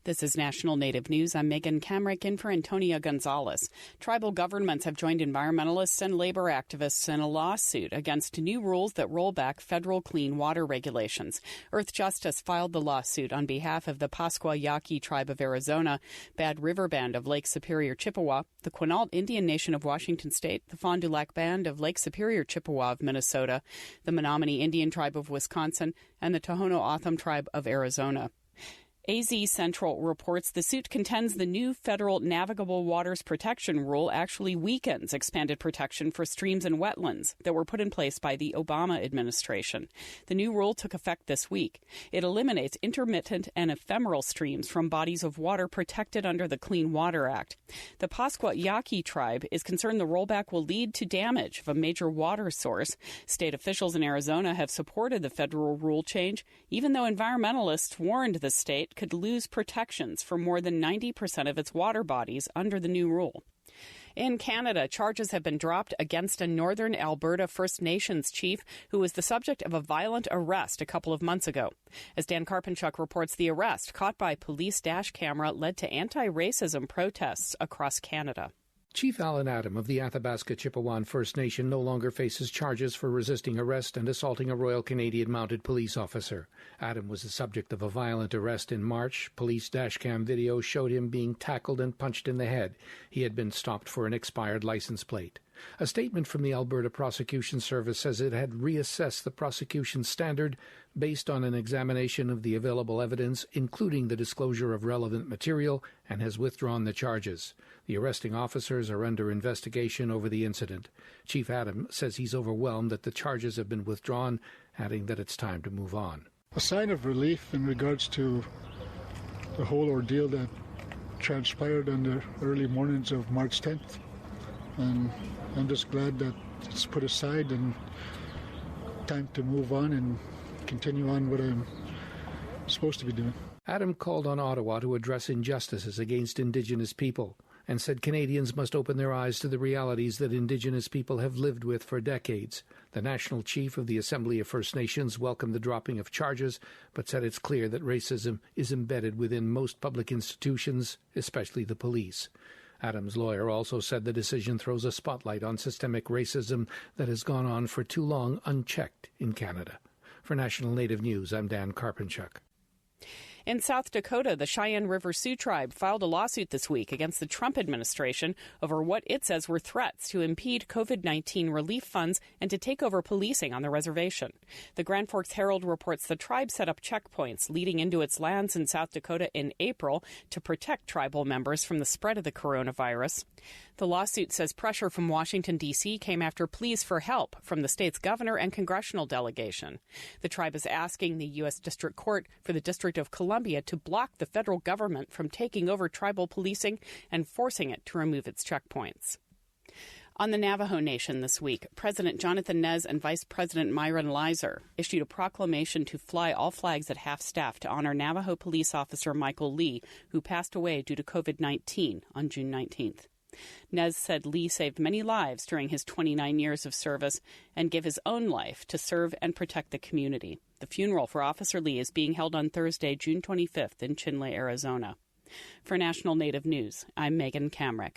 This is National Native News. I'm Megan Kamrick in for Antonia Gonzalez. Tribal governments have joined environmentalists and labor activists in a lawsuit against new rules that roll back federal clean water regulations. Earth Justice filed the lawsuit on behalf of the Pascua Yaqui Tribe of Arizona, Bad River Band of Lake Superior, Chippewa, the Quinault Indian Nation of Washington State, the Fond du Lac Band of Lake Superior, Chippewa of Minnesota, the Menominee Indian Tribe of Wisconsin, and the Tohono O'odham Tribe of Arizona. AZ Central reports the suit contends the new federal Navigable Waters Protection Rule actually weakens expanded protection for streams and wetlands that were put in place by the Obama administration. The new rule took effect this week. It eliminates intermittent and ephemeral streams from bodies of water protected under the Clean Water Act. The Pascua Yaqui tribe is concerned the rollback will lead to damage of a major water source. State officials in Arizona have supported the federal rule change, even though environmentalists warned the state could lose protections for more than 90% of its water bodies under the new rule. In Canada, charges have been dropped against a Northern Alberta First Nations chief who was the subject of a violent arrest a couple of months ago. As Dan Karpinchuk reports, the arrest, caught by police dash camera, led to anti-racism protests across Canada. Chief Alan Adam of the Athabasca Chippewan First Nation no longer faces charges for resisting arrest and assaulting a Royal Canadian Mounted Police officer. Adam was the subject of a violent arrest in March. Police dashcam video showed him being tackled and punched in the head. He had been stopped for an expired license plate. A statement from the Alberta Prosecution Service says it had reassessed the prosecution standard based on an examination of the available evidence, including the disclosure of relevant material, and has withdrawn the charges. The arresting officers are under investigation over the incident. Chief Adam says he's overwhelmed that the charges have been withdrawn, adding that it's time to move on. A sign of relief in regards to the whole ordeal that transpired on the early mornings of March 10th. And I'm just glad that it's put aside and time to move on and continue on what I'm supposed to be doing. Adam called on Ottawa to address injustices against Indigenous people and said Canadians must open their eyes to the realities that Indigenous people have lived with for decades. The National Chief of the Assembly of First Nations welcomed the dropping of charges, but said it's clear that racism is embedded within most public institutions, especially the police. Adam's lawyer also said the decision throws a spotlight on systemic racism that has gone on for too long unchecked in Canada. For National Native News, I'm Dan Karpinchuk. In South Dakota, the Cheyenne River Sioux Tribe filed a lawsuit this week against the Trump administration over what it says were threats to impede COVID-19 relief funds and to take over policing on the reservation. The Grand Forks Herald reports the tribe set up checkpoints leading into its lands in South Dakota in April to protect tribal members from the spread of the coronavirus. The lawsuit says pressure from Washington, D.C. came after pleas for help from the state's governor and congressional delegation. The tribe is asking the U.S. District Court for the District of Columbia to block the federal government from taking over tribal policing and forcing it to remove its checkpoints. On the Navajo Nation this week, President Jonathan Nez and Vice President Myron Leiser issued a proclamation to fly all flags at half-staff to honor Navajo police officer Michael Lee, who passed away due to COVID-19 on June 19th. Nez said Lee saved many lives during his 29 years of service and gave his own life to serve and protect the community. The funeral for Officer Lee is being held on Thursday, June 25th in Chinle, Arizona. For National Native News, I'm Megan Kamrick.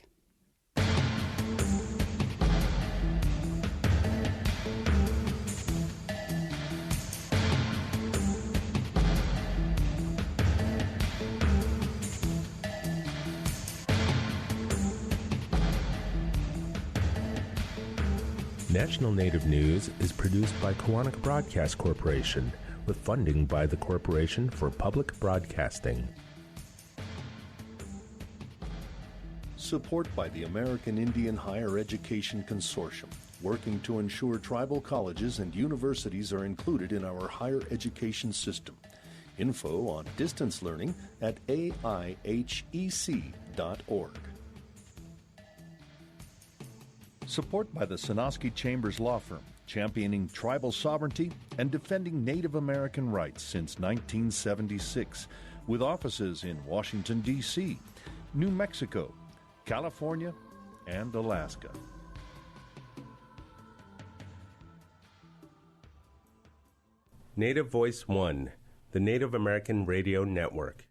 National Native News is produced by Koahnic Broadcast Corporation with funding by the Corporation for Public Broadcasting. Support by the American Indian Higher Education Consortium, working to ensure tribal colleges and universities are included in our higher education system. Info on distance learning at aihec.org. Support by the Sonosky Chambers Law Firm, championing tribal sovereignty and defending Native American rights since 1976, with offices in Washington, D.C., New Mexico, California, and Alaska. Native Voice One, the Native American Radio Network.